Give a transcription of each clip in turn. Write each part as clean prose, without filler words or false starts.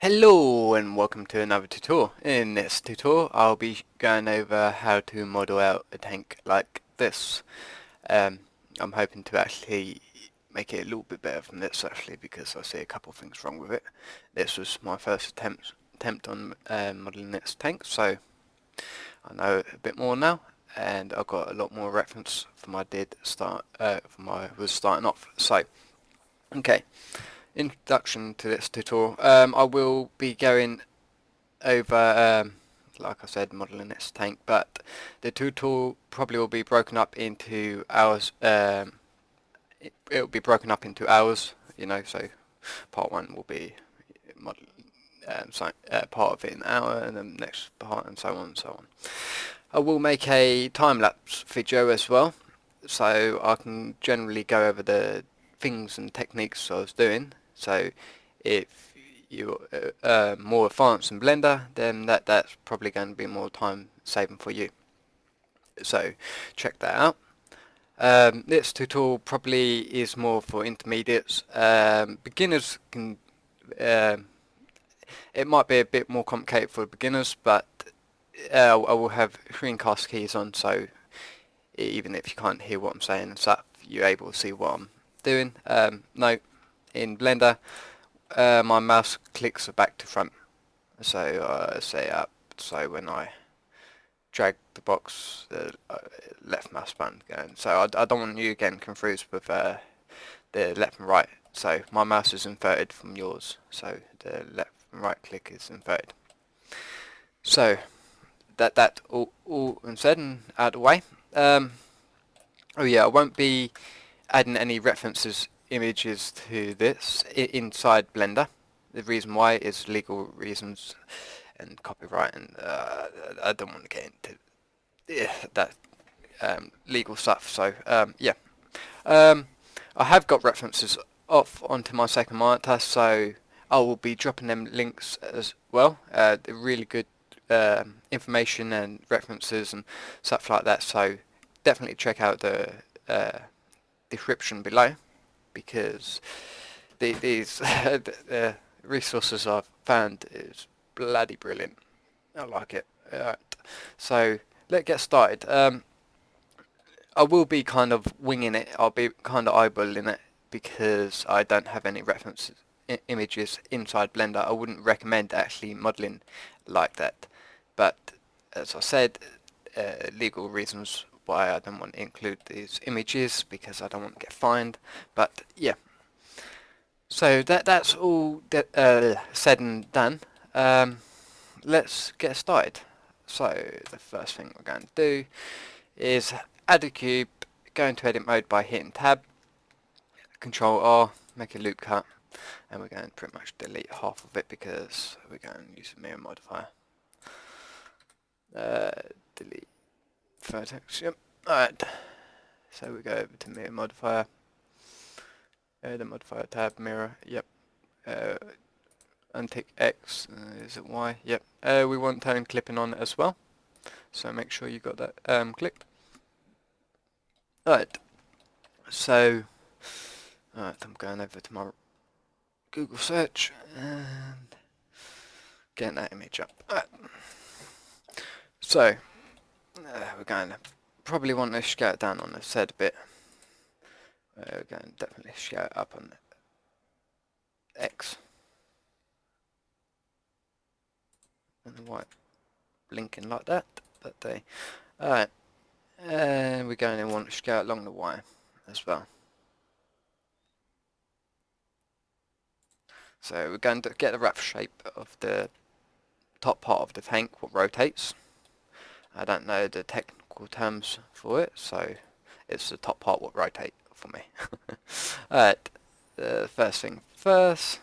Hello and welcome to another tutorial. In this tutorial I'll be going over how to model out a tank like this. Um, I'm hoping to actually make it a little bit better from this actually, because I see a couple of things wrong with it. This was my first attempt on modeling this tank, so I know a bit more now, and I've got a lot more reference from I did start from I was starting off. So okay. Introduction to this tutorial. I will be going over, like I said, modeling this tank, but the tutorial probably will be broken up into hours. It will be broken up into hours, so part one will be model, part of it in an hour, and then the next part, and so on and so on. I will make a time-lapse video as well, so I can generally go over the things and techniques I was doing. So if you're more advanced in Blender, then that's probably going to be more time saving for you. So check that out. This tutorial probably is more for intermediates. Beginners can, it might be a bit more complicated for beginners, but I will have screencast keys on, so even if you can't hear what I'm saying and stuff, you're able to see what I'm doing. Note, in Blender, my mouse clicks back to front, so say up. So when I drag the box, the left mouse button going. So I don't want you getting confused with the left and right. So my mouse is inverted from yours, so the left and right click is inverted. So that all said and out of the way. Oh yeah, I won't be adding any references images to this inside Blender. The reason why is legal reasons and copyright, and I don't want to get into that legal stuff. So yeah, I have got references off onto my second monitor, so I will be dropping them links as well. They're really good information and references and stuff like that. So definitely check out the description below, because these the resources I've found is bloody brilliant. I like it. So let's get started. I will be kind of winging it. I'll be kind of eyeballing it because I don't have any reference images inside Blender. I wouldn't recommend actually modeling like that. But as I said, legal reasons why I don't want to include these images, because I don't want to get fined. But yeah, so that's all said and done. Let's get started. So the first thing we're going to do is add a cube, go into edit mode by hitting tab, Control R, make a loop cut, and we're going to pretty much delete half of it because we're going to use a mirror modifier. Delete vertex, yep. Alright, so we go over to mirror modifier, the modifier tab, mirror, yep. Untick X, is it Y? Yep. We want tone clipping on as well, so make sure you got that clicked. Alright, so I'm going over to my Google search and getting that image up. Alright. So we're going to probably want to scale it down on the Z a bit. We're going to definitely scale it up on X. And the white blinking like that day. Alright, and we're going to want to scale along the Y as well. So we're going to get the rough shape of the top part of the tank, what rotates. I don't know the technical terms for it, so it's the top part what rotate for me. Alright, first thing first.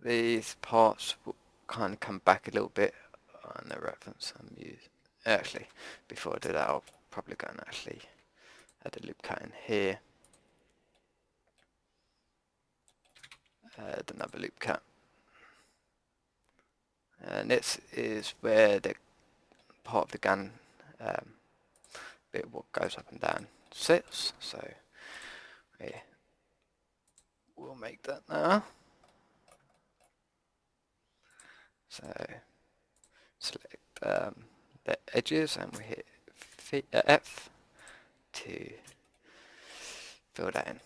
These parts will kind of come back a little bit on the reference I'm using. Actually, before I do that, I'll probably go and actually add a loop cut in here. Add another loop cut. And this is where the part of the gun bit what goes up and down sits. So we we'll make that now. So select the edges and we hit F to fill that in.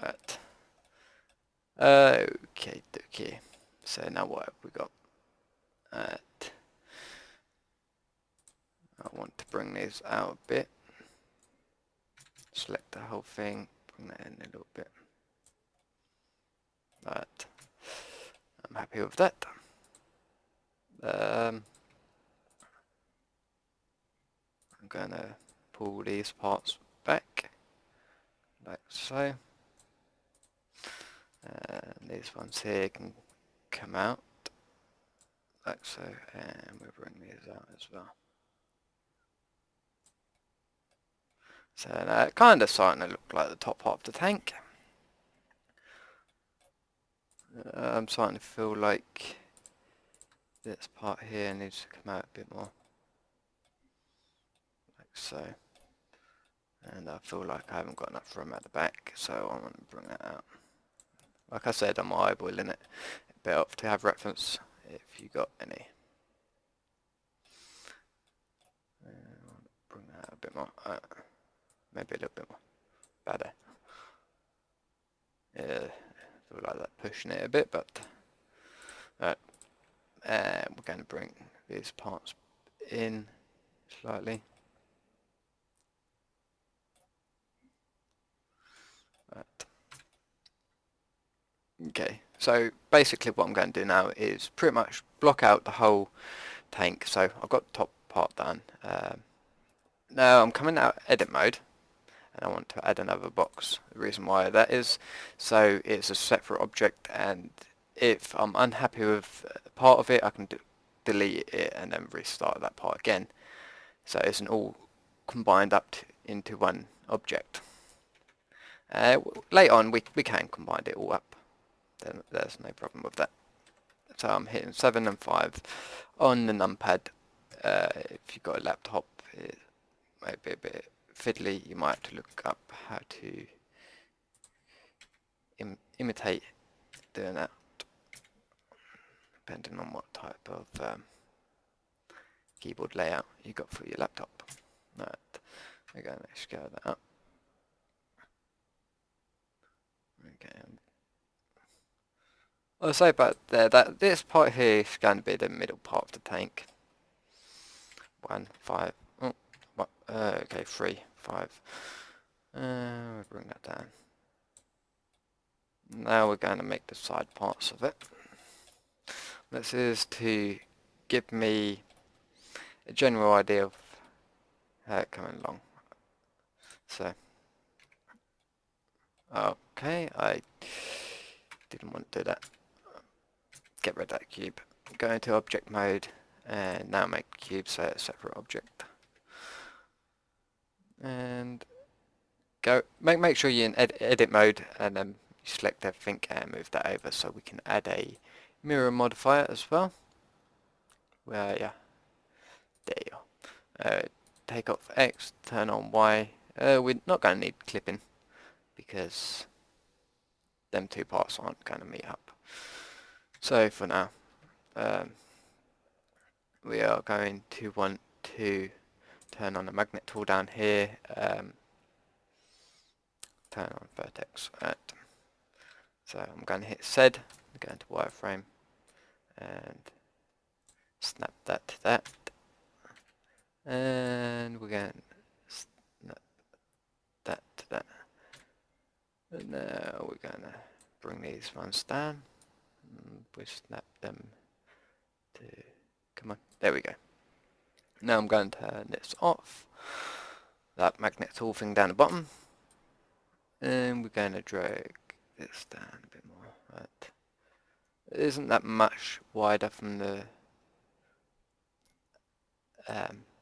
Right. Okay. So now what have we got? I want to bring these out a bit. Select the whole thing, bring that in a little bit. Right. I'm happy with that. I'm gonna pull these parts back, like so. And these ones here can come out, like so, and we'll bring these out as well. So now it's kind of starting to look like the top part of the tank. I'm starting to feel like this part here needs to come out a bit more, like so. And I feel like I haven't got enough room at the back, so I want to bring that out. Like I said, I'm eyeballing it a bit off to have reference if you got any. Bring that out a bit more, maybe a little bit more, better. Yeah, I feel like that pushing it a bit, but we're going to bring these parts in slightly. Right. Okay, so basically what I'm going to do now is pretty much block out the whole tank. So I've got the top part done. Now I'm coming out edit mode and I want to add another box. The reason why that is, so it's a separate object, and if I'm unhappy with part of it, I can delete it and then restart that part again. So it isn't all combined up into one object. Later on we can combine it all up. Then there's no problem with that. So I'm hitting 7 and 5 on the numpad. If you've got a laptop, it might be a bit fiddly. You might have to look up how to imitate doing that, depending on what type of keyboard layout you got for your laptop. Right, we're going to scale that up. Okay. I'll say about there that this part here is going to be the middle part of the tank. 1, 5. Oh, okay, 3, 5. We'll bring that down. Now we're going to make the side parts of it. This is to give me a general idea of how it's coming along. So, okay, I didn't want to do that. Get rid of that cube. Go into object mode and now make the cube so it's a separate object. And go make sure you're in edit mode, and then you select everything and move that over so we can add a mirror modifier as well. Where yeah, there you are. Take off X, turn on Y. We're not going to need clipping because them two parts aren't going to meet up. So for now, we are going to want to turn on the magnet tool down here. Turn on vertex. Right. So I'm going to hit Z, go into wireframe, and snap that to that. And we're going to snap that to that. And now we're going to bring these ones down. We snap them to, come on, there we go. Now I'm going to turn this off, that magnet tool thing down the bottom, and we're going to drag this down a bit more. Right. It isn't that much wider from the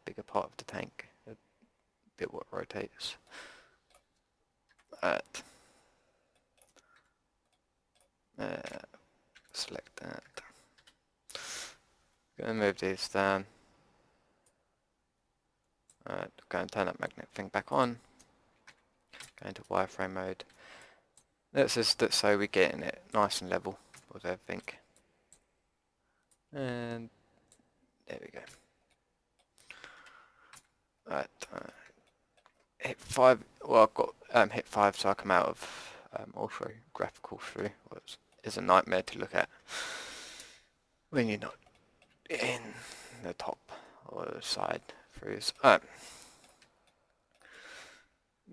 bigger part of the tank, a bit what rotates. Right. Select that. Going to move these down. Alright, go and turn that magnet thing back on. Go into wireframe mode. Let's just do it so we're getting it nice and level with everything. And there we go. Right, hit 5. Well, I've got hit 5, so I come out of also graphical through, which is a nightmare to look at when you're not in the top or the side throughs.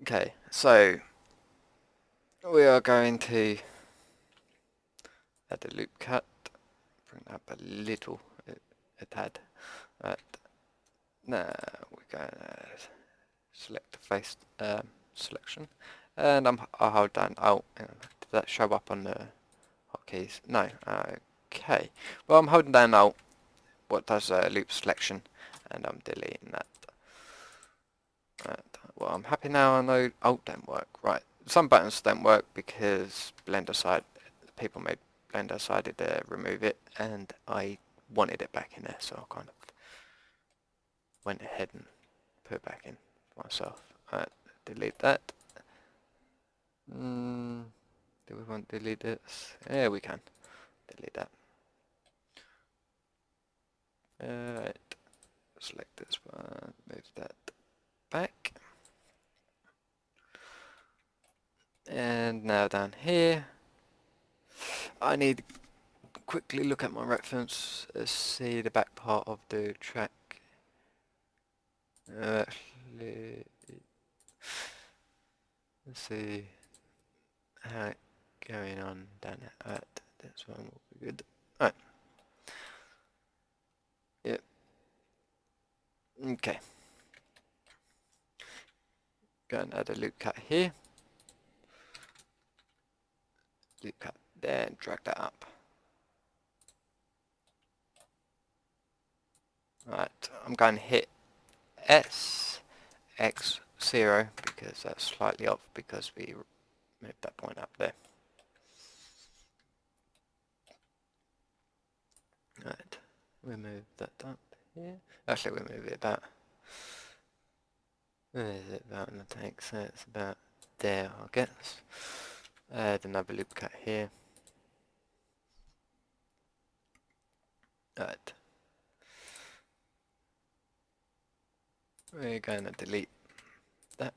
Okay, so we are going to add a loop cut, bring it up a little, a tad. Right, now we're going to select the face selection, and I'll hold down Alt. Did that show up on the hotkeys? No. Okay. Well, I'm holding down Alt. What does loop selection, and I'm deleting that. Right. Well, I'm happy now. I know Alt don't work. Right. Some buttons don't work because people made Blender decided to remove it, and I wanted it back in there, so I kind of went ahead and put it back in for myself. Right. Delete that. Do we want to delete this? Yeah, we can delete that. Right. Select this one. Move that back. And now down here, I need to quickly look at my reference, see the back part of the track. Actually, let's see how it's going on down there. Right, this one will be good. Right. Yep. Okay. Go and add a loop cut here. Loop cut there and drag that up. Right, I'm going to hit S, X, 0 because that's slightly off because we moved that point up there. Right, we move that up here. Actually, we move it about. Where is it about in the tank? So it's about there, I guess. Add another loop cut here. Right. We're going to delete that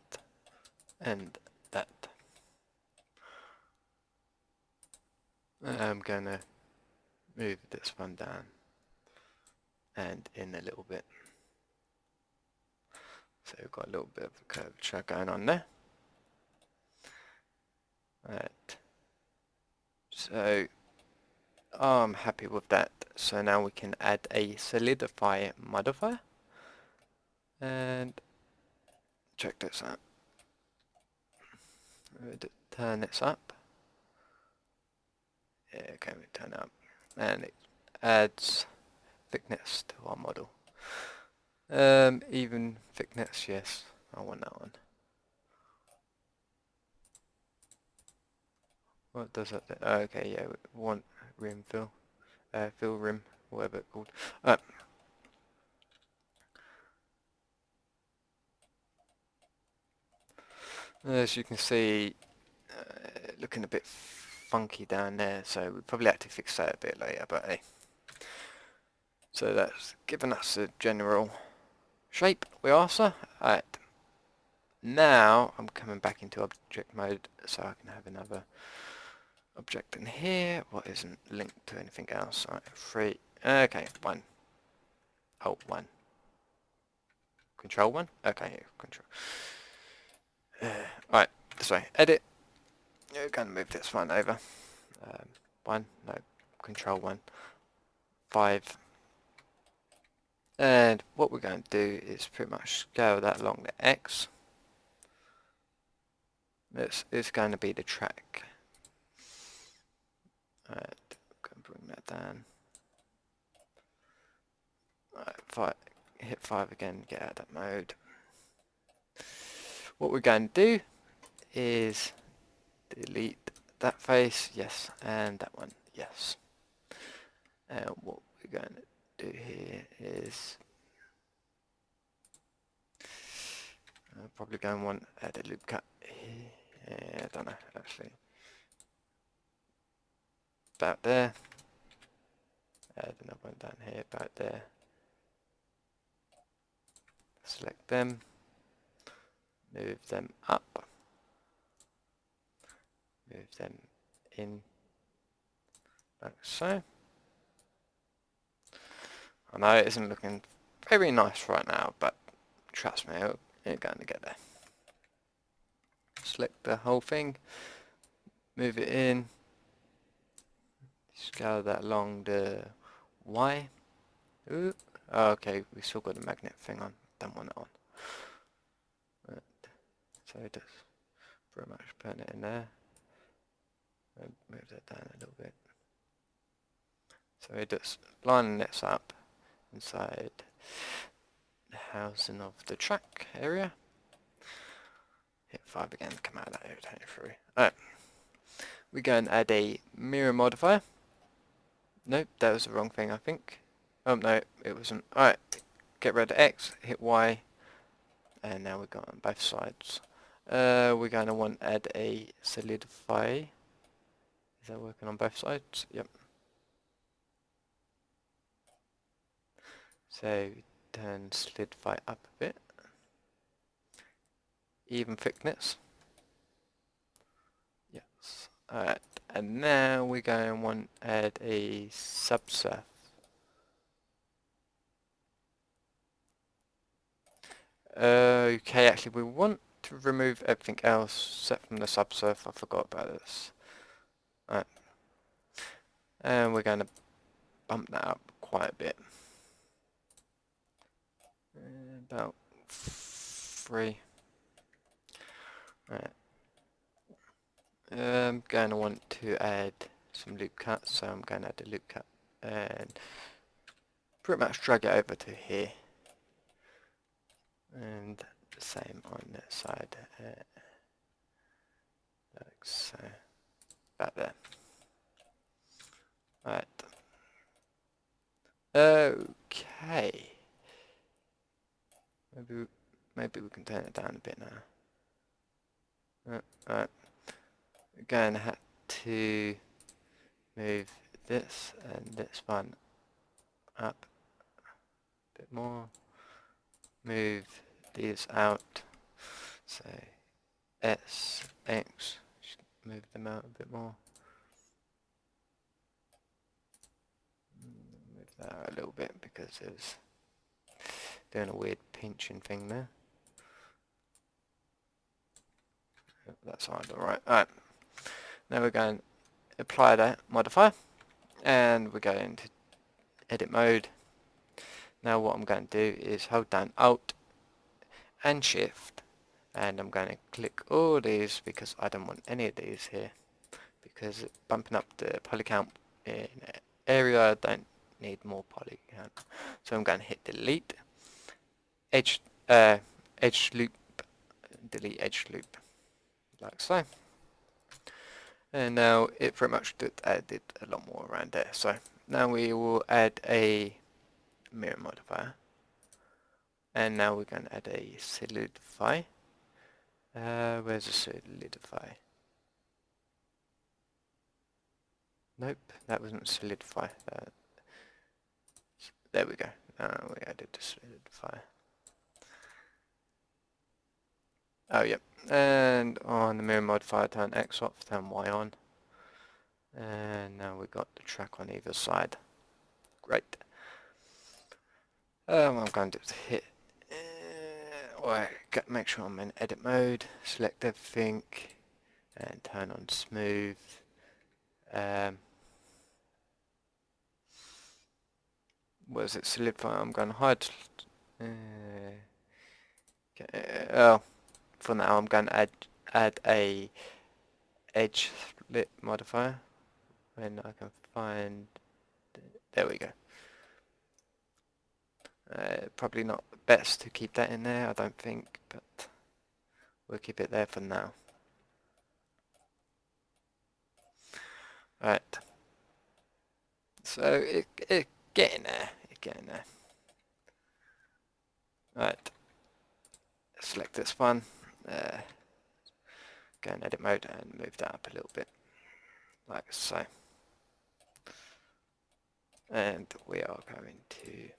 and that. I'm going to move this one down and in a little bit. So we've got a little bit of a curvature going on there. Right. So I'm happy with that. So now we can add a solidify modifier. And check this out. Turn this up. Yeah, okay, we turn it up. And it adds thickness to our model. Even thickness, yes. I want that one. What does that do? Oh, okay, yeah, we want rim fill. Fill rim, whatever it's called. As you can see, looking a bit funky down there, so we'll probably have to fix that a bit later, but hey. So that's given us a general shape we also. Alright. Now I'm coming back into object mode so I can have another object in here. What isn't linked to anything else? Alright, 3. Okay, 1. Oh, 1. Control 1? Okay, control. Right, this way. Edit. You're going to move this one over. 1, no, control 1. 5. And what we're going to do is pretty much scale that along the X. This is going to be the track. Alright, go and bring that down. Alright, hit 5 again, get out of that mode. What we're going to do is delete that face, yes, and that one, yes. And what we're going to do here is I'm probably going to want to add a loop cut here. I don't know, actually. about there. Add another one down here, about there. Select them. Move them up. Move them in, like so. I know it isn't looking very nice right now, but trust me, you're going to get there. Select the whole thing, move it in, scale that along the Y. Ooh. Oh, okay, we still got the magnet thing on, don't want it on. Right. So just pretty much put it in there. Move that down a little bit. So we're just lining this up inside the housing of the track area. Hit 5 again, come out of that area, through. Alright. We go and add a mirror modifier. Nope, that was the wrong thing, I think. Oh no, it wasn't. Alright, get rid of X, hit Y, and now we've got on both sides. We're going to want to add a solidify. Is that working on both sides? Yep. So turn solidify up a bit. Even thickness. Yes. Alright, and now we're going to want to add a subsurf. Okay, actually we want to remove everything else except from the subsurf. I forgot about this. Alright. And we're going to bump that up quite a bit. About 3. Alright. I'm going to want to add some loop cuts, so I'm going to add a loop cut and pretty much drag it over to here. And the same on that side, like so, about there. Right. Okay. Maybe we can turn it down a bit now. Alright. We're going to have to move this and this one up a bit more. Move these out. So S, X, move them out a bit more. Move that out a little bit because it was doing a weird pinching thing there. That's alright. Alright. Now we're going to apply that modifier and we're going to edit mode. Now what I'm going to do is hold down Alt and Shift, and I'm going to click all these because I don't want any of these here because it's bumping up the poly count in an area I don't need more poly count. So I'm going to hit delete, edge loop, delete edge loop, like so. And now it pretty much added a lot more around there. So now we will add a mirror modifier. And now we're going to add a solidify. Where's the solidify? Nope, that wasn't solidify. There we go. Now we added the solidify. Oh, yep. And on the mirror modifier, turn X off, turn Y on. And now we've got the track on either side. Great. What I'm going to do is hit, make sure I'm in edit mode, select everything, and turn on smooth. Was it solidify? I'm going to hide. For now I'm going to add a edge split modifier when I can find. There we go. Probably not best to keep that in there, I don't think, but we'll keep it there for now. Alright. So it getting there. It's getting there. Alright. Select this one. Go in edit mode and move that up a little bit. Like so. and we are going to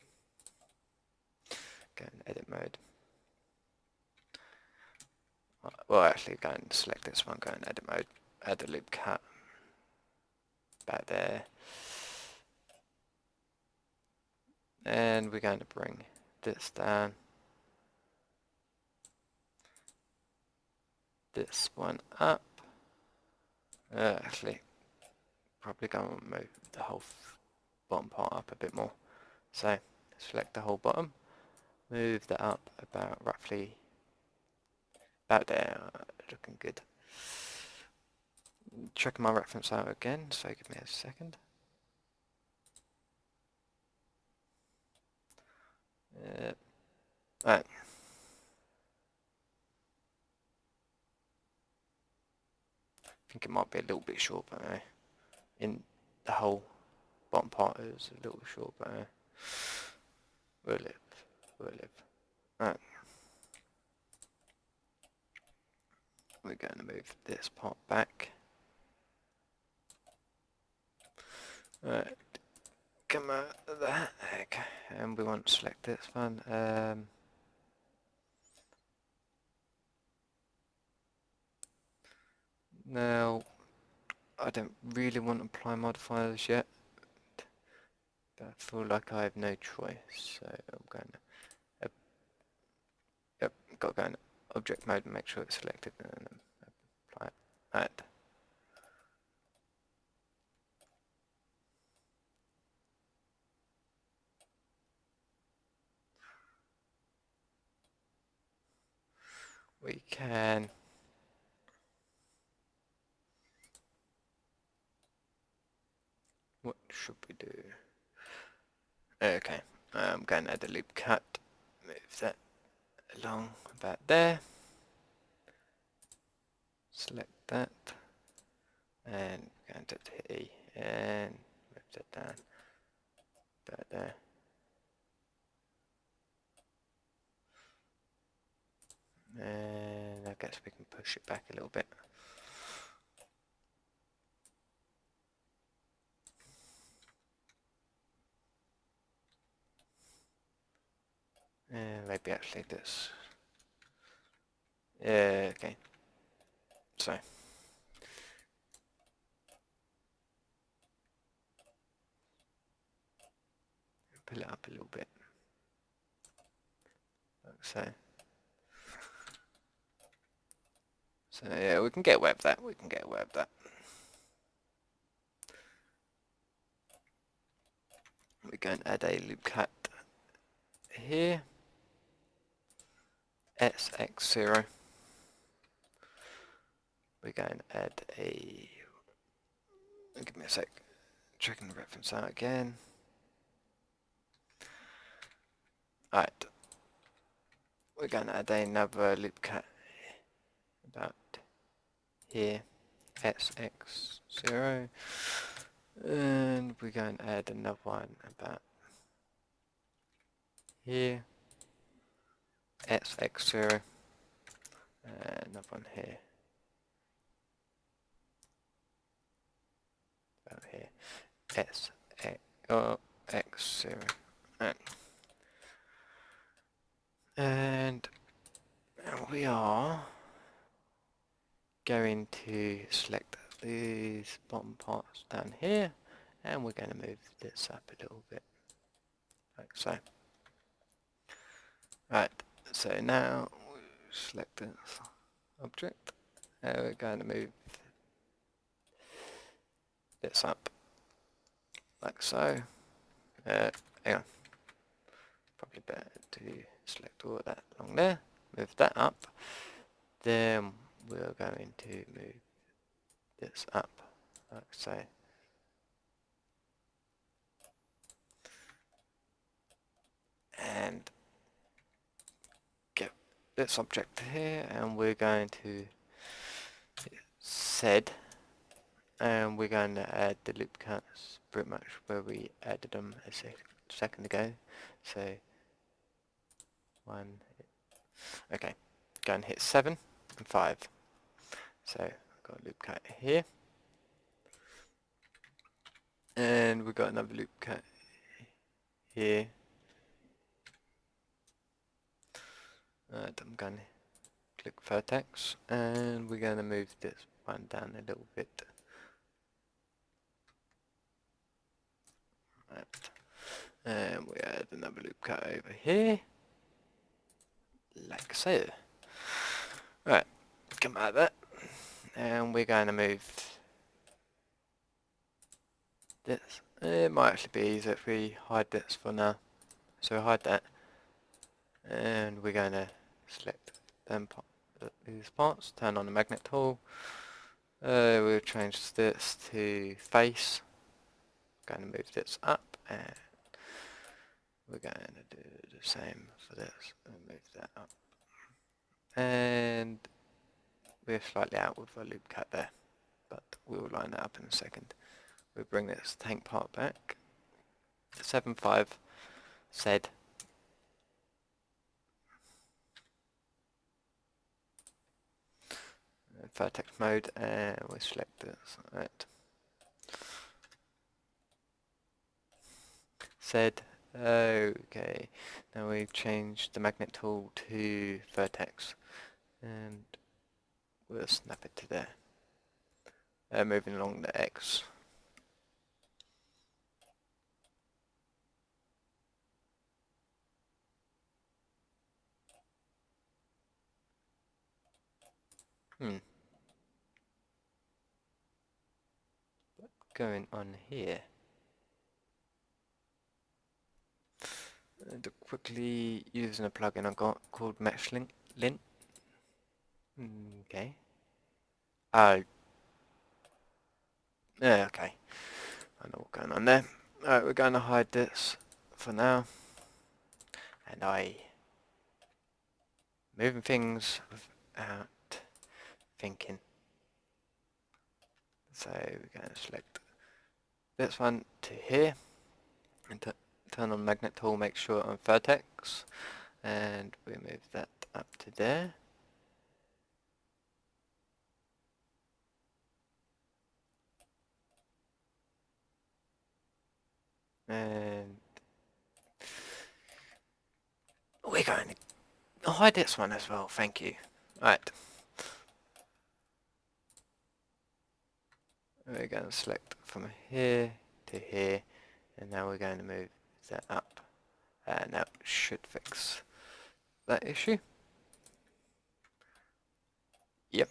go in edit mode. Well, actually go and select this one, go in edit mode, add a loop cut back there, and we're going to bring this down, this one up. Actually, probably going to move the whole bottom part up a bit more. So select the whole bottom, move that up about roughly about there, looking good. Checking my reference out again, so give me a second. Right. I think it might be a little bit short, but in the whole bottom part is a little short, but we'll live. Right. We're going to move this part back. Right. Come out of that. Okay. And we want to select this one. Now, I don't really want to apply modifiers yet. But I feel like I have no choice, so I'm going to got to go in object mode and make sure it's selected and then apply it. Right. We can what should we do? Okay, I'm going to add a loop cut, move that along about there, select that, and we're going to hit E and move that down about there. And I guess we can push it back a little bit. And maybe actually this. Okay. So. Pull it up a little bit. Like so. So yeah, we can get away with that. We can get away with that. We're going to add a loop cut here. SX0. We're going to add a. Give me a sec. Checking the reference out again. Alright. We're going to add another loop cut about here. SX0. And we're going to add another one about here. SX0. And another one here. About here. SX0. And we are going to select these bottom parts down here, and we're going to move this up a little bit, like so. Right, so now we select this object, and we're going to move this up, like so. Hang on, probably better to select all of that along there, move that up, then we're going to move this up, like so. And get this object here, and we're going to Z, and we're going to add the loop cuts pretty much where we added them a second ago. So okay, go and hit 7 and 5. So I've got a loop cut here, and we've got another loop cut here. I'm going to click vertex, and we're going to move this one down a little bit. Right. And we add another loop cut over here, like so. Right, come out of that, and we're going to move this. It might actually be easier if we hide this for now. So hide that, and we're going to select them these parts, turn on the magnet tool. We'll change this to face. Going to move this up, and we're going to do the same for this and move that up. And we're slightly out with a loop cut there, but we'll line that up in a second. We'll bring this tank part back. 7.5 said. Vertex mode, and we select this. Right. Said. Okay. Now we've changed the magnet tool to vertex, and we'll snap it to there. Moving along the X. What's going on here? To quickly using a plugin I got called Meshlint. Okay. Oh. Yeah, okay. I know what's going on there. Alright, we're going to hide this for now. And moving things without thinking. So we're going to select this one to here, and turn on magnet tool, make sure on vertex, and we move that up to there. And we're going to hide this one as well, thank you. Right. We're going to select from here to here, and now we're going to move that up. And that should fix that issue. Yep.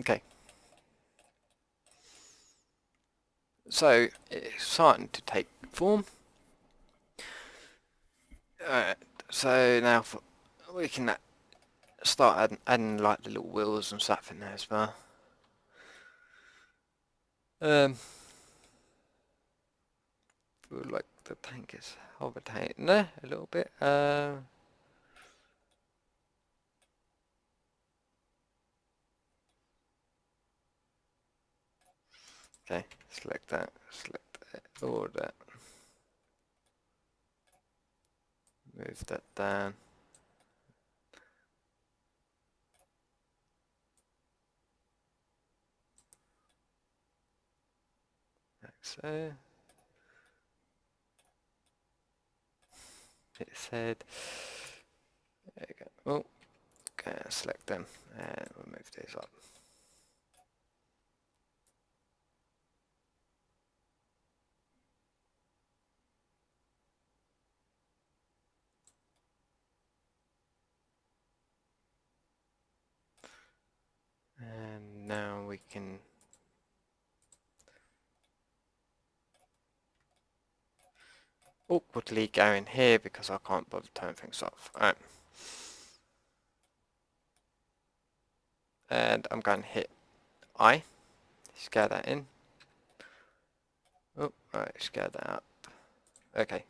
Okay. So it's starting to take form. Alright, so now we can start adding like the little wheels and stuff in there as well. Feel like the tank is hovering there a little bit. Okay, select that, all that. Move that down. Like so. It said, there you go. Oh, okay, select them, and we'll move these up. And now we can awkwardly go in here because I can't bother to turn things off. Alright. And I'm going to hit I, scale that in. Oh, alright, scale that up. Okay,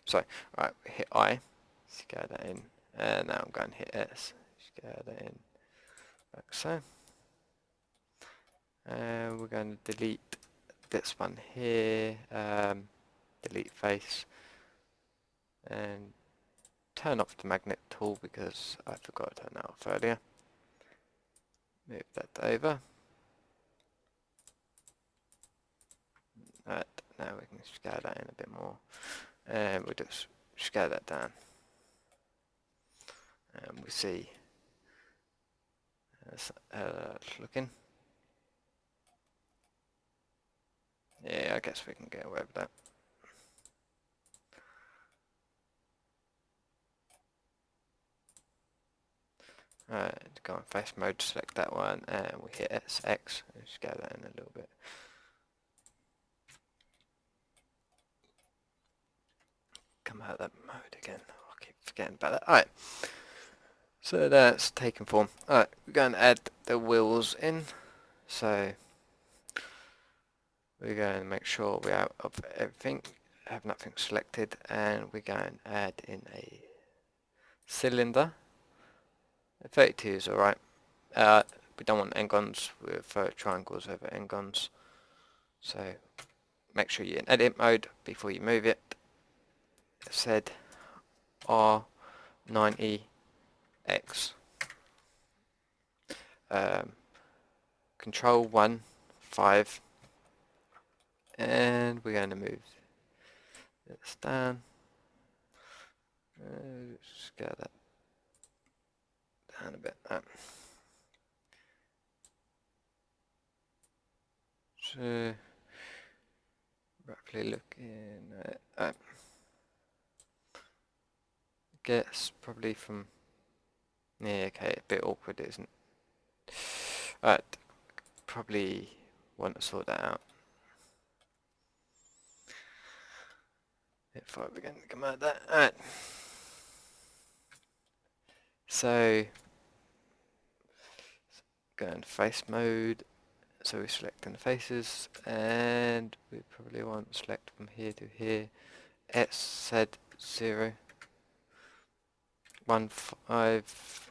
so, alright, hit I, scale that in, and now I'm going to hit S, scale that in, like so. And we're going to delete this one here, delete face, and turn off the magnet tool because I forgot to turn that off earlier. Move that over. Right, now we can scale that in a bit more. and we'll just scale that down, and we see it's looking. Yeah, I guess we can get away with that. Alright, go on face mode, select that one, and we hit SX and scale that in a little bit. Come out of that mode again. I keep forgetting about that. Alright, so that's taken form. Alright, we're going to add the wheels in. So we're going to make sure we're out of everything, have nothing selected, and we're going to add in a cylinder. 32 is alright. We don't want n-gons, we prefer triangles over n-gons. So make sure you're in edit mode before you move it. Said R90X. Control 1, 5. And we're going to move this down. Scale that down a bit. So roughly looking at guess probably from, yeah, okay, a bit awkward, isn't it? Alright, probably want to sort that out. If I begin to come out of that. Alright. So go into face mode. So we're selecting the faces, and we probably want to select from here to here. S said 0, 1, 5.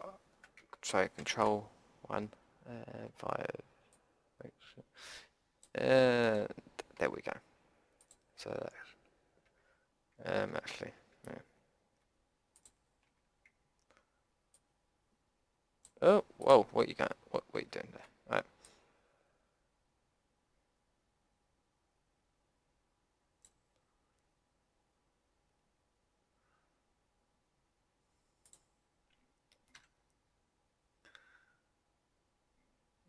Sorry, control 1, 5. And there we go. So that's actually, yeah. Oh, whoa! What you got? What are you doing there? Right.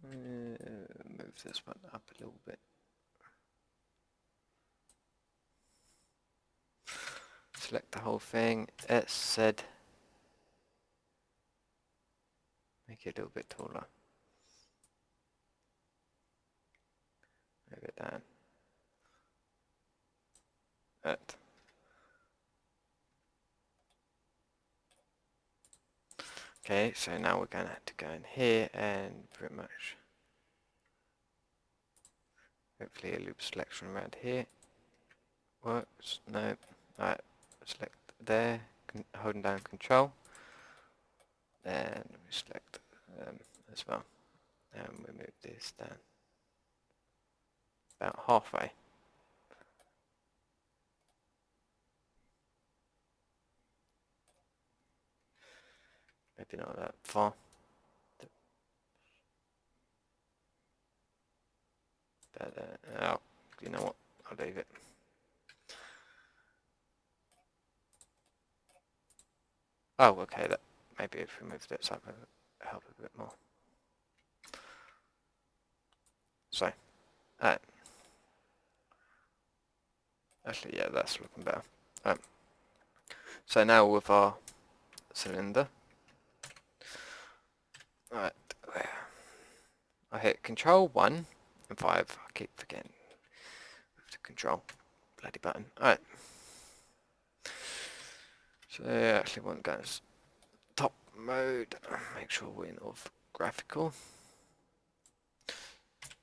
Move this one up a little bit. Select the whole thing. It said make it a little bit taller. Move it down. That. Okay, so now we're going to have to go in here and pretty much hopefully a loop selection around here works. No. Alright, select there, holding down control, and we select as well, and we move this down about halfway. Maybe not that far. But, oh, you know what? I'll leave it. Oh, okay. That maybe if we move this up, it'll help a bit more. So, actually, yeah, that's looking better. So now with our cylinder, alright, I hit Control 1 and 5. I keep forgetting the Control bloody button. Alright. So I actually want to go to top mode. Make sure we're in graphical.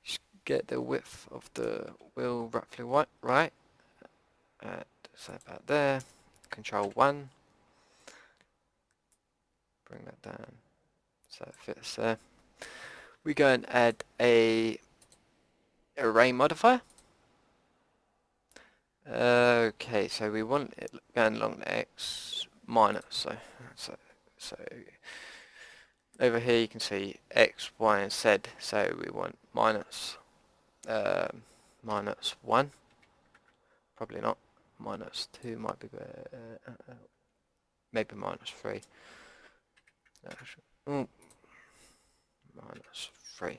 Just get the width of the wheel roughly right. So about there. Control 1. Bring that down so it fits there. We go and add a array modifier. Okay, so we want it going along the x minus. So over here you can see x, y, and z. So we want minus 1. Probably not. -2 might be maybe -3. Oh, -3.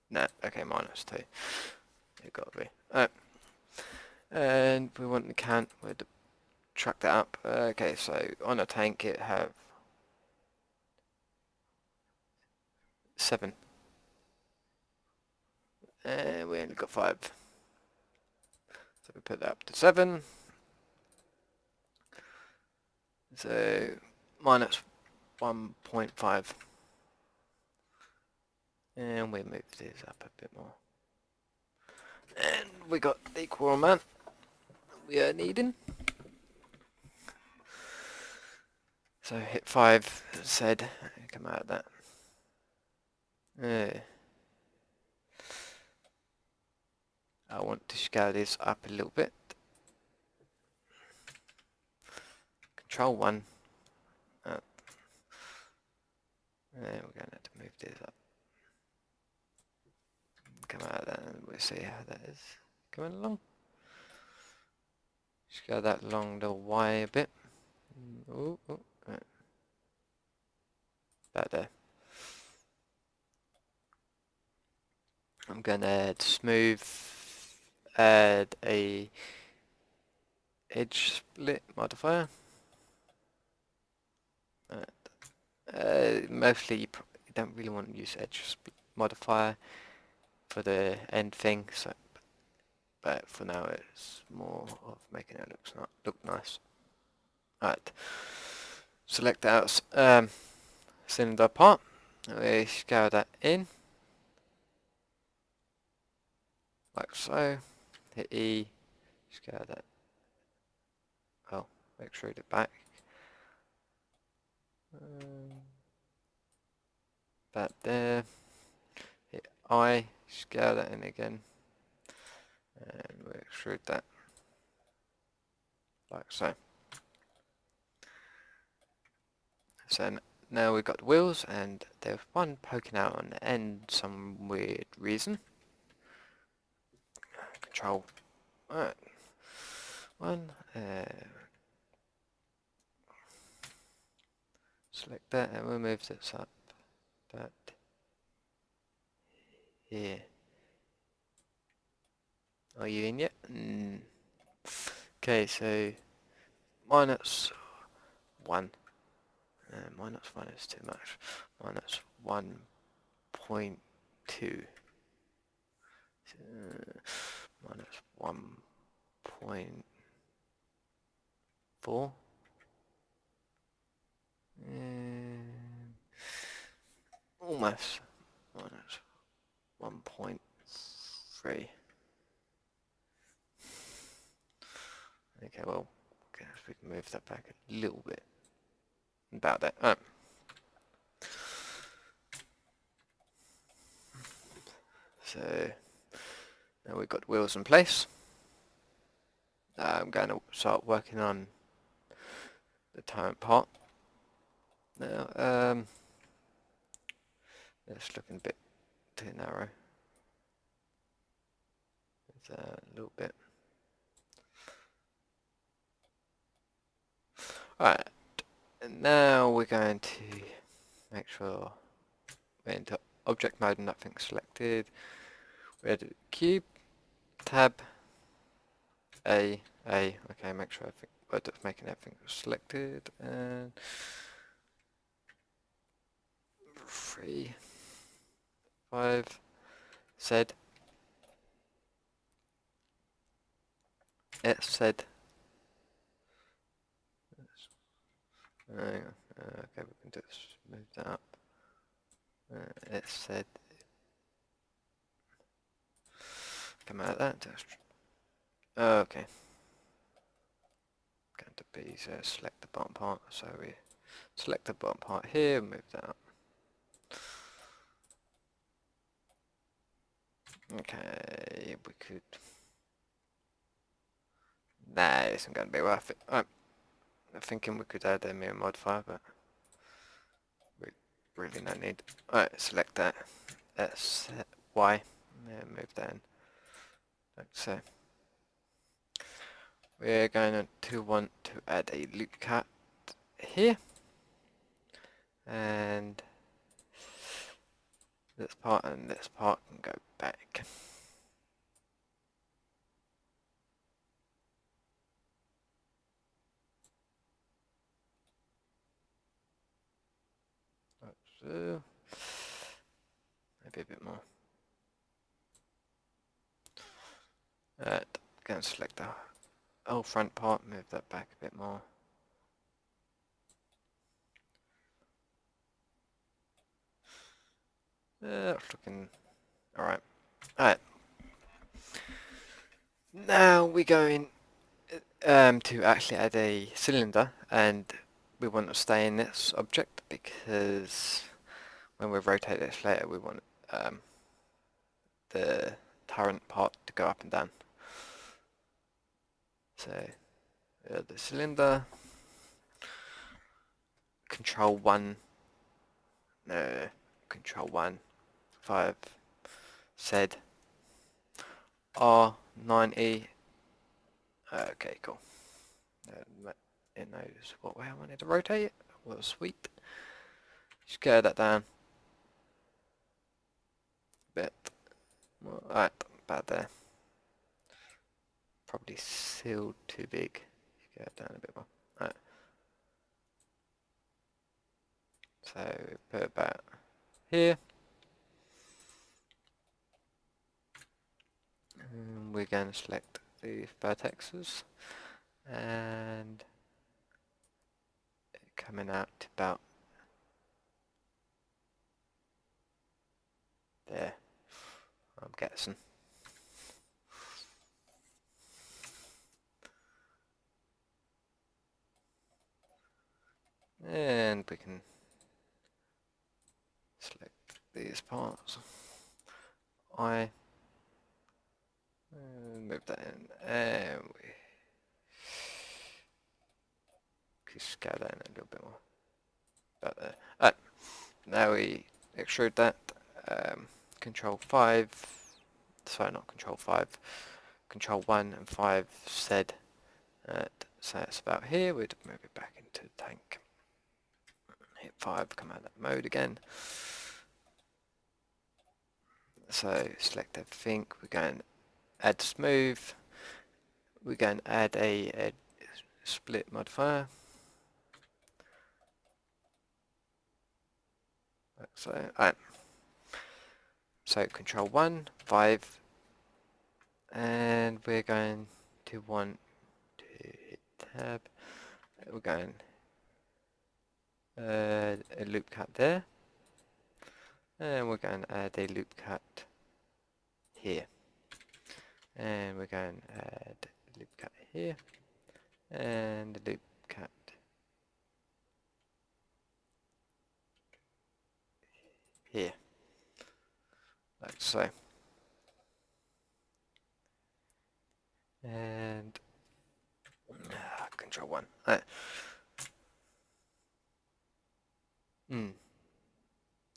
No, okay, -2. It got to be. And we want the count. We'll track that up. Okay, so on a tank it have 7. And we only got 5. So we put that up to 7. So -1.5. And we move these up a bit more. And we got the equal amount we are needing. So hit 5, said, come out of that. I want to scale this up a little bit. Control 1. And we're going to have to move this up. Come out of that and we'll see how that is coming along. Scale that along the Y a bit. Ooh, right. About there. I'm going to add smooth, add a edge split modifier. Mostly you don't really want to use edge split modifier for the end thing, so but for now it's more of making it look nice. Alright, select out cylinder part. We scale that in like so. Hit E, scale that. Oh, extrude it back. That there. Hit I, scale that in again, and we extrude that like so. So now we've got the wheels, and there's one poking out on the end, some weird reason. Control. Alright. 1. Select that, and we'll move this up. But here. Are you in yet? Okay, so -1. -1 is too much. -1.2. -1.4. Almost. -1.3. Okay, well, I guess we can move that back a little bit. About that. So now we've got wheels in place. I'm going to start working on the tire part. Now, it's looking a bit too narrow. It's a little bit. Alright, and now we're going to make sure we're into object mode and nothing's selected. We edit cube, tab, A, okay, make sure we're making everything selected, and 3, 5, Z, S, Z. Okay, we can just move that up. S, Z. Come out of that. Okay. Going to be select the bottom part. So we select the bottom part here, move that up. Okay, we could. Nah, this isn't going to be worth it. I'm thinking we could add a mirror modifier, but we really no need. Alright, select that. S, Y. Yeah, move that in. Like so. we're going to want to add a loop cut here, and this part and this part can go back. So, maybe a bit more. Going to select the whole front part, move that back a bit more. That's looking alright. Alright. Now we're going to actually add a cylinder, and we want to stay in this object because when we rotate this later we want the turret part to go up and down. So the cylinder, control 1, no, control 1, 5, Z, R90, okay, cool. It knows what way I wanted to rotate it. Well, sweet. Scale that down a bit. Well, alright, about there. Probably sealed too big. Scale it down a bit more. Alright. So put it about here. And we're going to select the vertexes and coming out to about there, I'm guessing. And we can select these parts. Move that in, and we can scale that in a little bit more. About there. Alright, now we extrude that. Control 5, sorry, not Control 5, Control 1 and 5 Z. So it's about here. We'd move it back into the tank. Hit 5, come out of mode again. So select everything. We're going to add smooth. We're going to add a split modifier. Like so. Alright. So control 1, 5, and we're going to want to hit tab. We're going a loop cut there, and we're going to add a loop cut here, and we're going to add a loop cut here, and a loop cut here, like so. And control 1.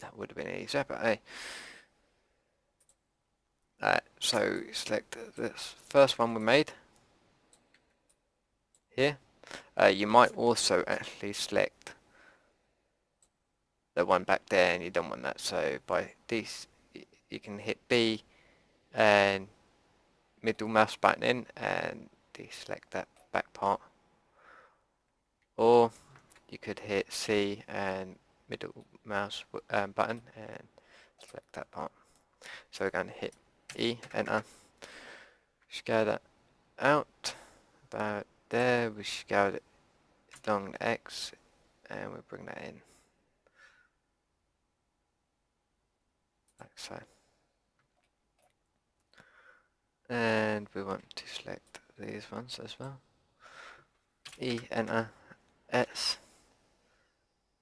That would have been easier, but hey. So select this first one we made here. You might also actually select the one back there, and you don't want that. So by this, you can hit B and middle mouse button in and deselect that back part, or you could hit C and middle mouse button and select that part. So we're going to hit E, enter, scale that out about there. We scale it along the X and we bring that in like so. And we want to select these ones as well. E, enter, S.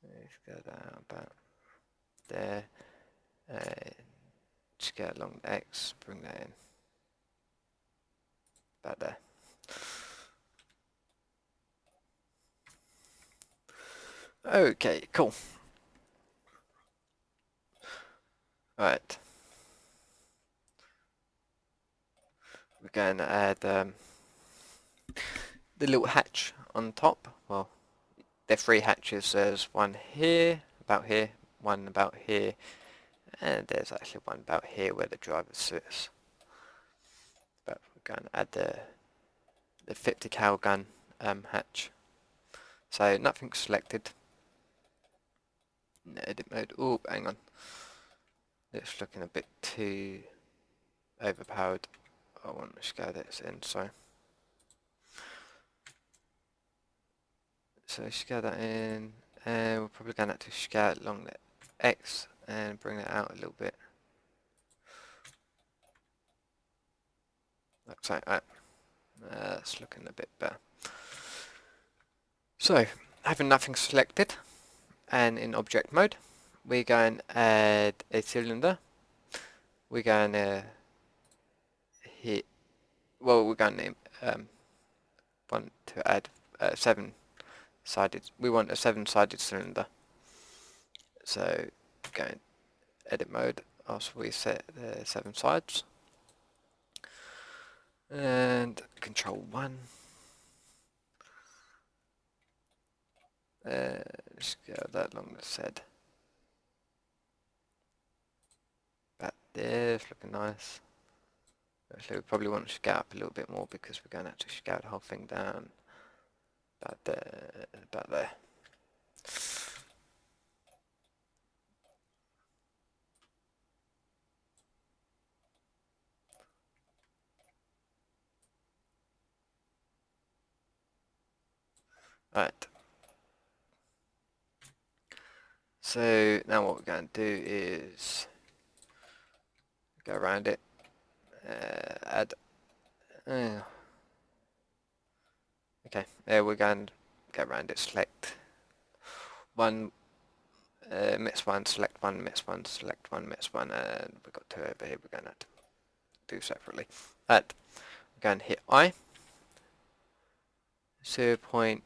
Let's go down about there. And scale along the X, bring that in about there. Okay, cool. Right. We're going to add the little hatch on top, well, there are 3 hatches. There's one here, one about here, and there's actually one about here where the driver sits. But we're going to add the 50 cal gun hatch. So nothing's selected. Edit mode. Oh, hang on. It's looking a bit too overpowered. I want to scale this in, so scale that in, and we're probably going to have to scale it along the X and bring it out a little bit. Like so. That's looking a bit better. So, having nothing selected, and in object mode, we're going to add a cylinder. We're going to hit, well, we're going to want to add 7-sided. We want a 7-sided cylinder. So, go in edit mode after we set the 7 sides, and control 1. Scale that along the said. That there's looking nice. Actually, we probably want to scale up a little bit more because we're going to have to scale the whole thing down. About there. Right. So now what we're going to do is go around it, add. Okay, there we're going to go around it. Select one, miss one, select one, miss one, select one, miss one, and we've got 2 over here. We're going to have to do separately. Right, we're going to hit I. 0.1.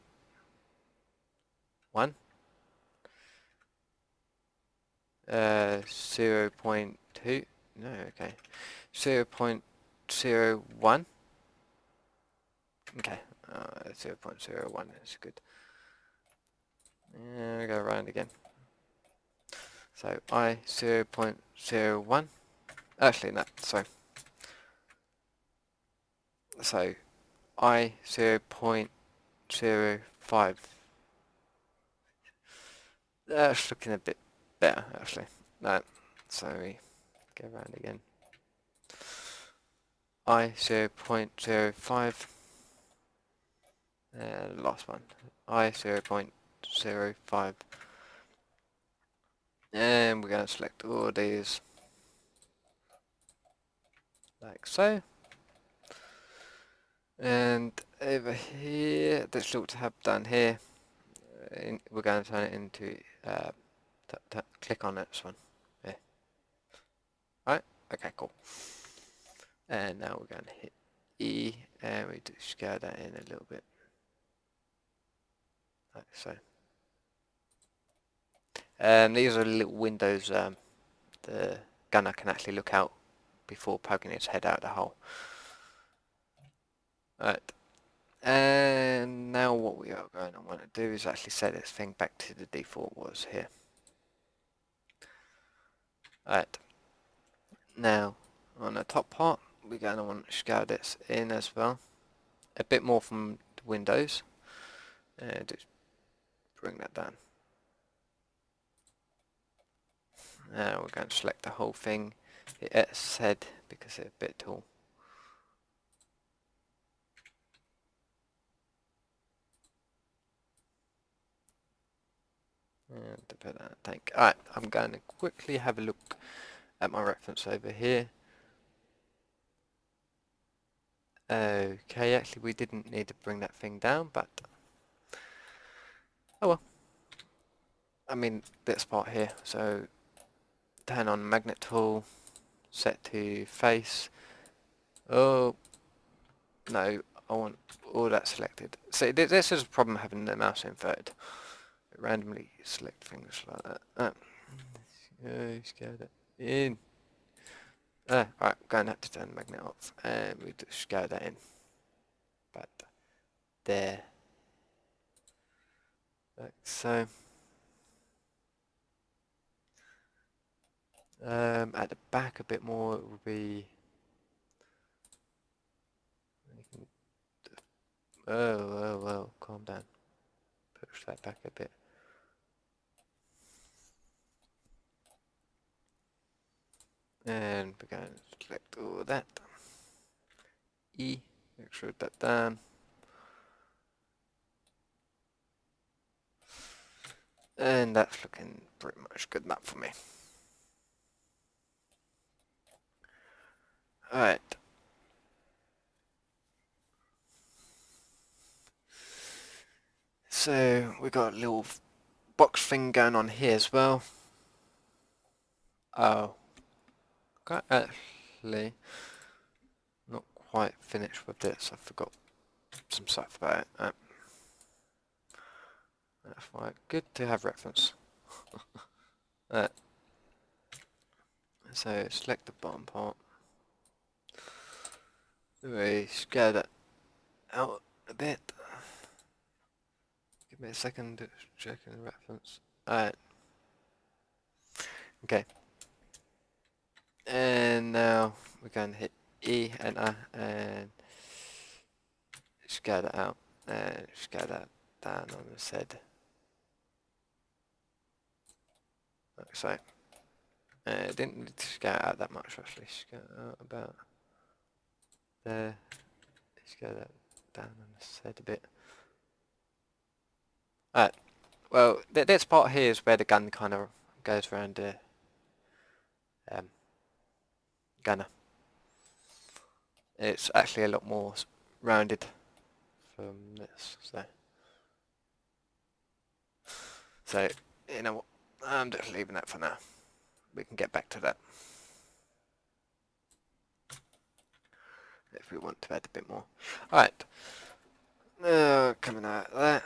0.2. No, okay. 0.01. Okay, 0.01 is good. And we go around again. So I 0.01. Actually, no. So I 0.05. That's looking a bit better, actually. No. So we go around again. I 0.05. Last one. I 0.05. And we're going to select all these like so. And over here, this little tab down here, we're going to turn it into, click on this one. Yeah. Alright, okay, cool. And now we're going to hit E, and we just scale that in a little bit. Like so. These are little windows the gunner can actually look out before poking its head out the hole. Right. And now what we are going to want to do is actually set this thing back to the default was here. Right. Now, on the top part, we're going to want to scale this in as well. A bit more from the windows. And just bring that down. Now we're going to select the whole thing. Hit S head because it's a bit tall. And to put that in the tank. Alright, I'm going to quickly have a look at my reference over here. Okay, actually we didn't need to bring that thing down, but oh well. I mean this part here, so turn on magnet tool, set to face. Oh no, I want all that selected. So this is a problem having the mouse inverted. Randomly select things like that. Scale that in. Right, I'm going to have to turn the magnet off, and we just scale that in. But there. Like so. At the back a bit more, it will be. Oh, calm down. Push that back a bit. And we're going to select all that. E, extrude that down. And that's looking pretty much good enough for me. Alright. So we got a little box thing going on here as well. Oh. Okay, actually not quite finished with this. I forgot some stuff about it. That's why good to have reference. So select the bottom part. We scale that out a bit. Give me a second to check in the reference. Alright. Okay. And now we're going to hit E and A and scale that out and scale that down on the side. Like so. It didn't need to scale out that much actually. Scale out about there. Scale that down on the side a bit. Alright. Well, this part here is where the gun kind of goes around the gunner. It's actually a lot more rounded from this, so you know what, I'm just leaving that for now. We can get back to that if we want to add a bit more. Alright, coming out of that,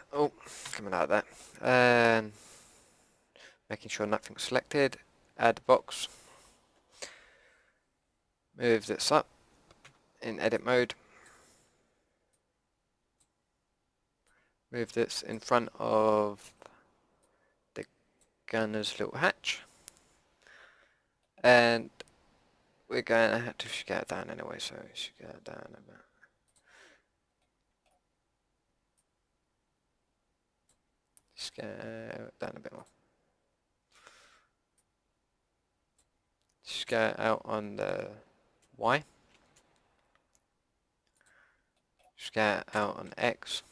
coming out of that, and making sure nothing's selected, add the box, move this up in edit mode, move this in front of the gunner's little hatch, and we're going to have to scale it down anyway, so scale it down a bit. Scale it down a bit more. Scale out on the Y. Scale out on X.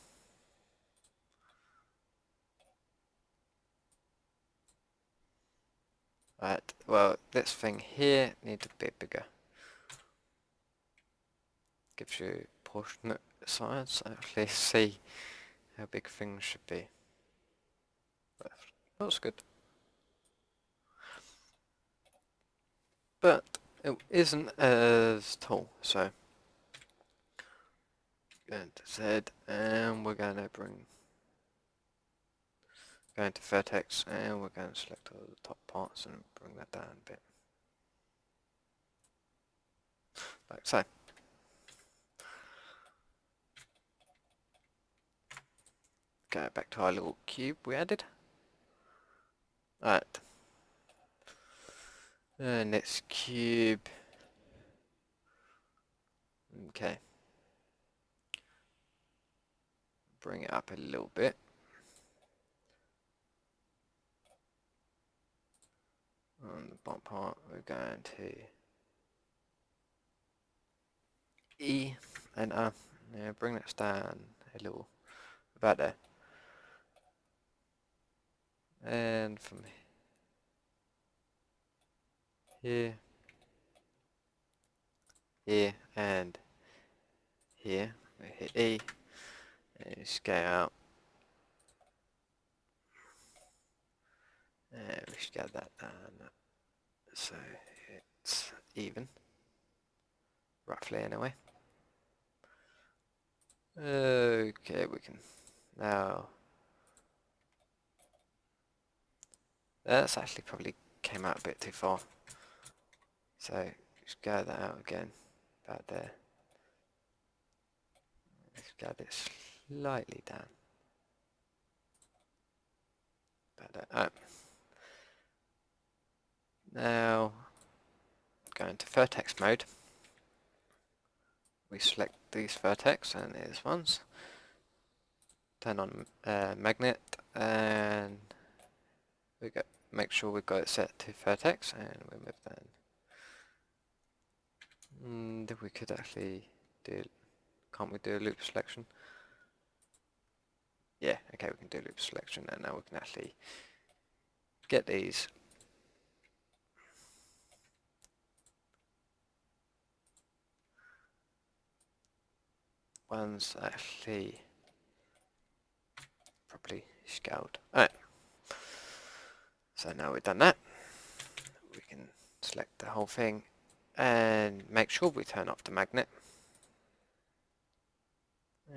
Right, well, this thing here needs a bit bigger. Gives you proportionate size. Actually, see how big things should be. That's good. But it isn't as tall, so going to Z, and we're going to going to vertex, and we're going to select all the top parts and bring that down a bit, like so. Go back to our little cube we added. Alright. Next cube. Okay. Bring it up a little bit. On the bottom part, we're going to E and A. Yeah, bring that down a little, about there. And from here, here, and here, we hit E, and scale out. And we scale that down, so it's even, roughly anyway. Okay, we can now. That's actually probably came out a bit too far. So scale that out again, about there. Scale it slightly down. Better. Now, go into vertex mode. We select these vertex and these ones. Turn on magnet, and we go. Make sure we've got it set to vertex, and we move that. We could actually do. Can't we do a loop selection? Yeah. Okay, we can do loop selection, and now we can actually get these. One's actually properly scaled. Alright. So now we've done that, we can select the whole thing and make sure we turn off the magnet.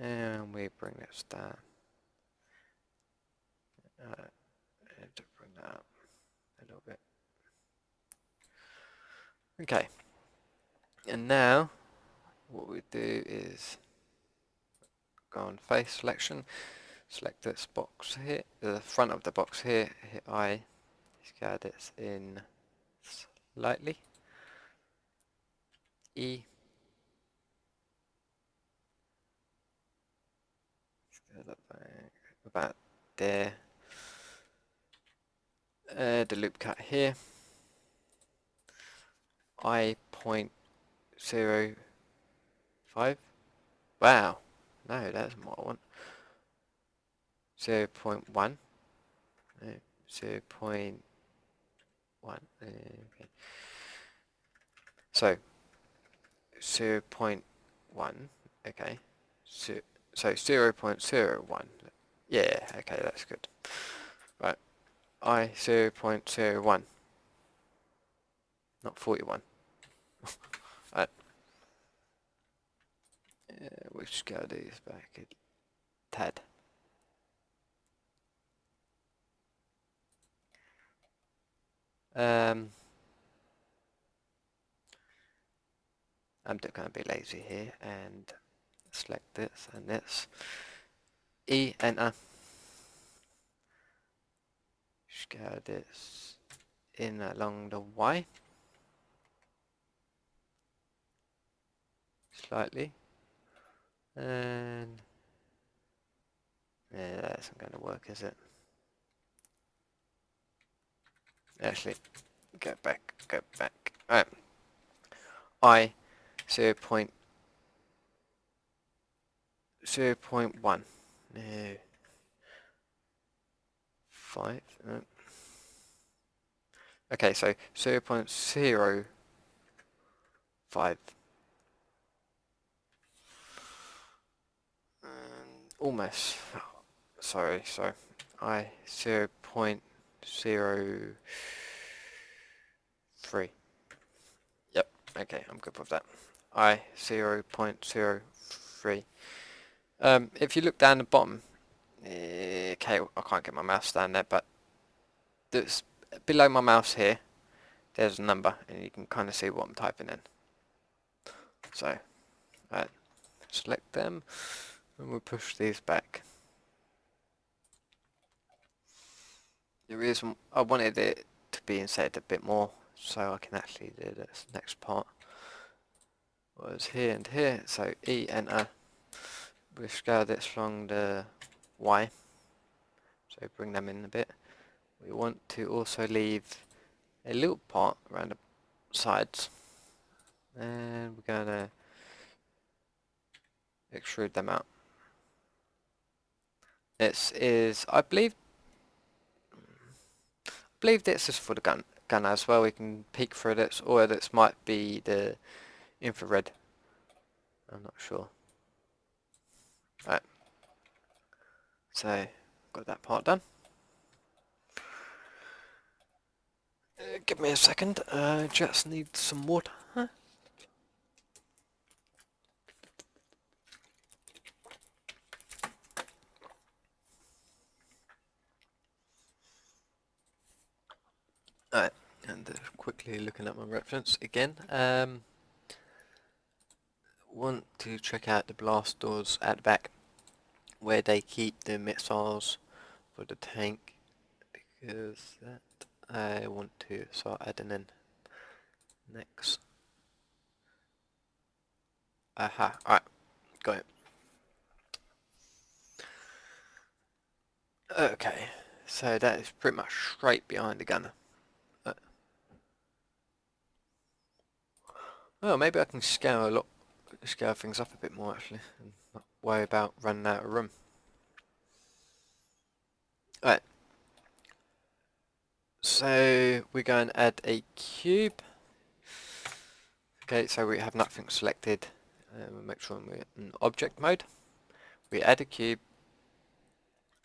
And we bring this down. And to bring that up a little bit. Okay. And now what we do is go on face selection, select this box here, the front of the box here, hit I, scale this in slightly, E, scale that back about there, the loop cut here, I.05, wow, no, that's what I want. 0.1, 0.1, okay. So 0.1, okay. So 0.01. Yeah, okay, that's good. Right, 0.01, not 41. Right. We'll scale these back a tad. I'm just going to be lazy here and select this and this. E, enter. Scale this in along the Y. Slightly. And yeah, that isn't going to work, is it? Actually, go back. Alright. I 0.1. No. 5. No. Okay, so 0.05. Almost. Sorry. I 0.03. Yep. Okay, I'm good with that. I 0.03. If you look down the bottom, okay, I can't get my mouse down there, but there's below my mouse here, there's a number, and you can kind of see what I'm typing in. So, select them, and we'll push these back. The reason I wanted it to be inset a bit more, so I can actually do this next part, was here and here. So E, enter. We scale this along the Y, so bring them in a bit. We want to also leave a little part around the sides, and we're going to extrude them out. This is, I believe this is for the gun as well. We can peek through this, or this might be the infrared. I'm not sure. Right. So, got that part done. Give me a second. Just need some water. Alright, and quickly looking at my reference again. Want to check out the blast doors at the back. where they keep the missiles for the tank, because that I want to start adding in next. Aha, alright, got it. Okay, so that is pretty much straight behind the gunner. Well, maybe I can scale things up a bit more actually, and not worry about running out of room. Alright, so we're going to add a cube. Okay, so we have nothing selected. We'll make sure we're in object mode. We add a cube,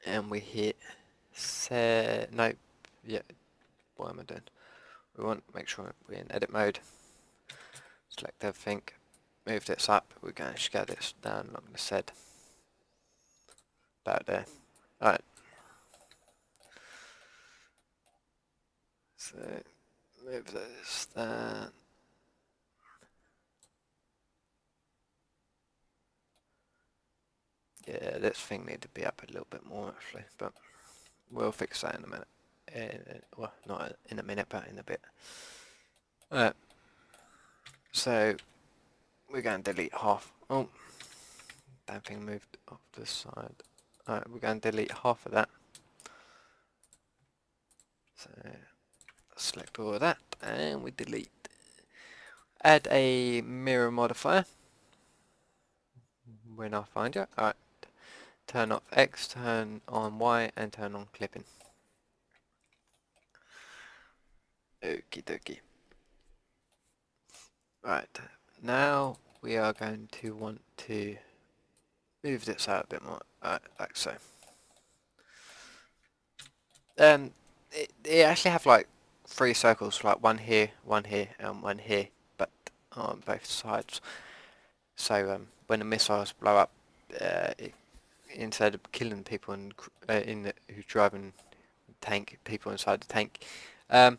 and we hit set. No, yeah. What am I doing? We want to make sure we're in edit mode. Select everything. Move this up. We're going to scale this down along the said. About there. Alright. So move this down. Yeah, this thing needs to be up a little bit more actually, but we'll fix that in a minute. Well, not in a minute, but in a bit. Alright. So we're going to delete half. Oh, that thing moved off the side. Alright, we're going to delete half of that. So select all of that, and we delete. Add a mirror modifier when I find you. Alright, turn off X, turn on Y, and turn on clipping. Okie dokie. Right, now we are going to want to move this out a bit more, like so. It actually have like 3 circles, like one here, and one here, but on both sides. So when the missiles blow up, instead of killing people who's driving the tank, people inside the tank, they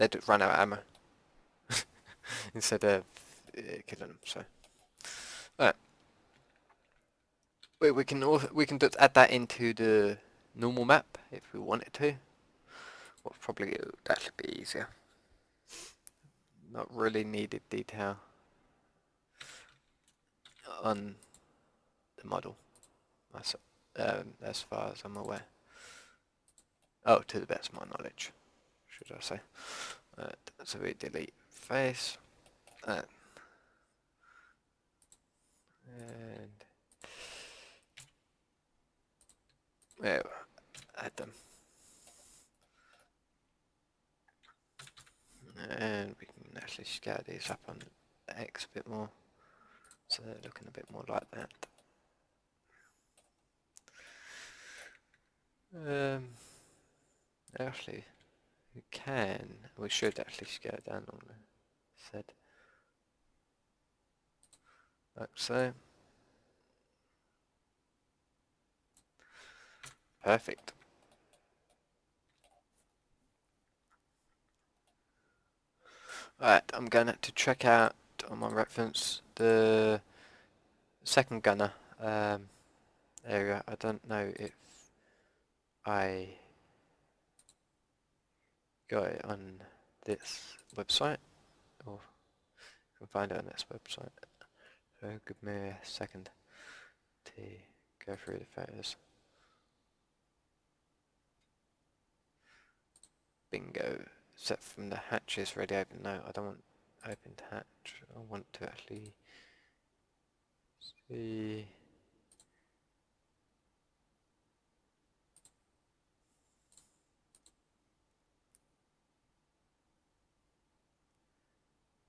just run out of ammo instead of killing them. So, alright. We can just add that into the normal map if we wanted to. Well, probably that should be easier. Not really needed detail on the model, as far as I'm aware. Oh, to the best of my knowledge, should I say. So we delete face, and yeah, add them. And we can actually scale these up on X a bit more, so they're looking a bit more like that. Actually, we should actually scale down on the set, like so. Perfect. Alright, I'm going to check out on my reference the second gunner area. I don't know if I got it on this website, or you can find it on this website. So give me a second to go through the photos. Bingo. Set from the hatches ready open. No, I don't want opened hatch. I want to actually see.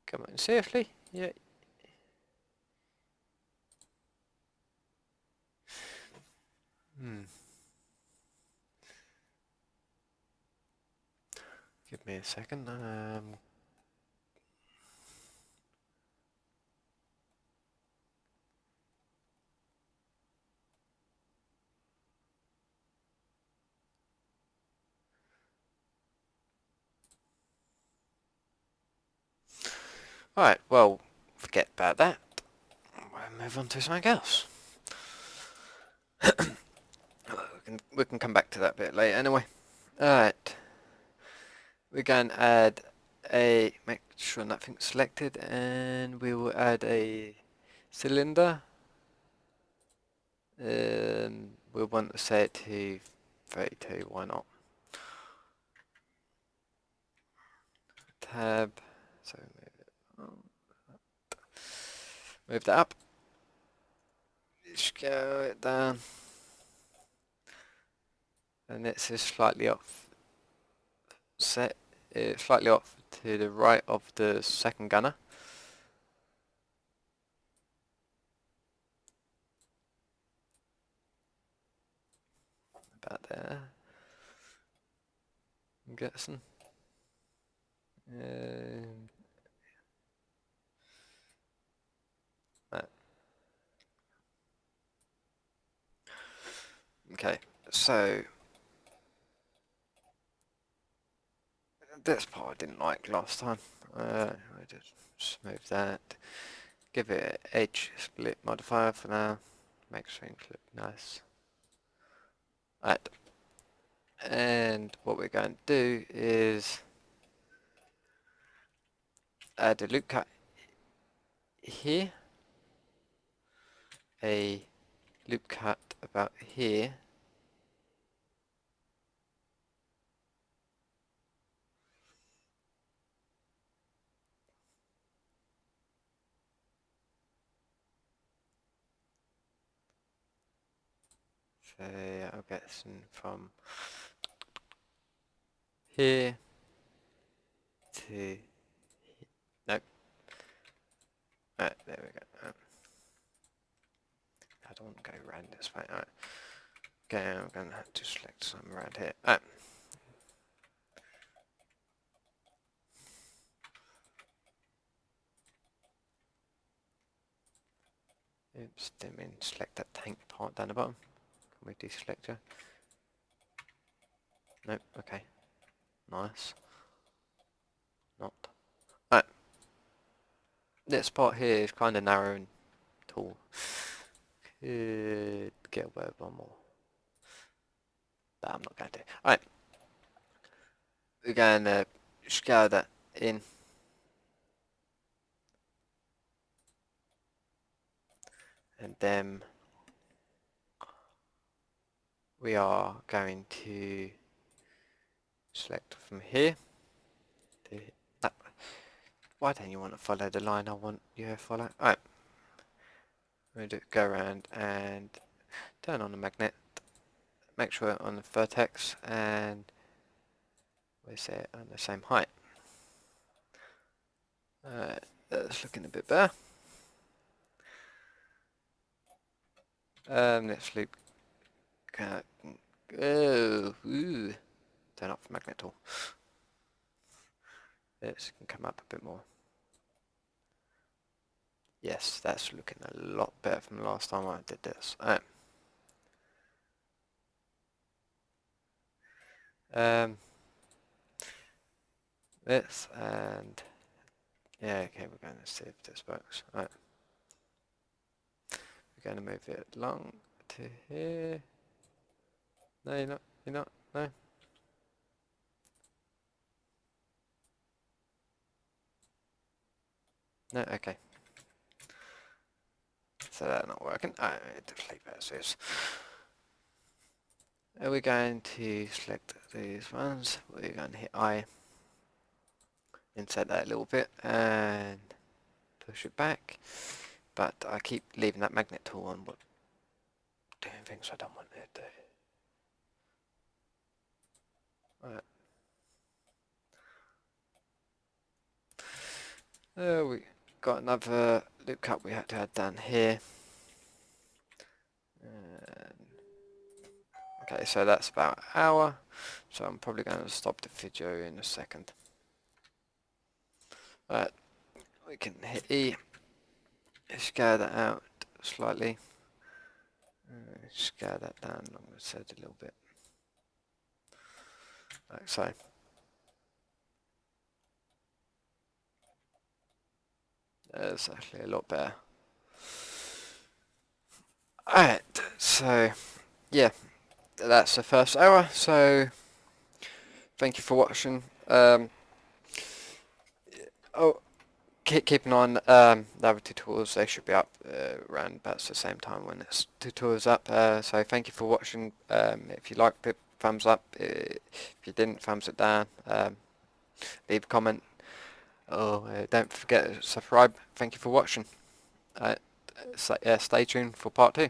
Come on, seriously? Yeah. Give me a second. Alright, well, forget about that. We'll move on to something else. we can come back to that bit later anyway. Alright, we're going to add make sure nothing's selected, and we will add a cylinder. We'll want to set it to 32, why not? Tab, so move that up, scale it down, and this is slightly off, set it slightly off to the right of the second gunner. About there, I'm guessing. That. Okay, so this part I didn't like last time. I just smooth that. Give it an edge split modifier for now. Makes things look nice. Right. And what we're going to do is add a loop cut here, a loop cut about here, so I'll get some from here to, nope, there we go. I don't want to go around this way. Alright. Okay, I'm going to have to select some around here. Oops, didn't mean select that tank part down the bottom. Can we deselect it? Nope, okay. Nice. Not. Alright. This part here is kind of narrow and tall. Could get away with one more. But I'm not going to. Alright. We're going to scale that in. And then we are going to select from here to that. Why don't you want to follow the line I want you to follow? Alright. We're going to go around and turn on the magnet, make sure it's on the vertex, and we set it on the same height. That's looking a bit better. Let's loop. Turn off the magnet tool. This can come up a bit more. Yes, that's looking a lot better from last time I did this. This and yeah, okay, we're going to see if this works. Right. We're going to move it along to here. No, you're not. You're not. No. No. Okay. So that's not working. Just leave it as is. We're going to select these ones. We're going to hit I, insert that a little bit, and push it back. But I keep leaving that magnet tool on, but doing things I don't want it to do. Right. We got another loop cut we had to add down here. Okay, so that's about an hour. So I'm probably going to stop the video in a second. Right, we can hit E, scale that out slightly, scale that down, I'm going to set it a little bit, like so. That's actually a lot better. Alright, so yeah, that's the first hour, so thank you for watching. Oh, keep an eye on the other tutorials. They should be up around about the same time when this tutorial's up. So thank you for watching. If you liked it, thumbs up. If you didn't, thumbs it down. Leave a comment. Oh, don't forget to subscribe. Thank you for watching. Stay tuned for part 2.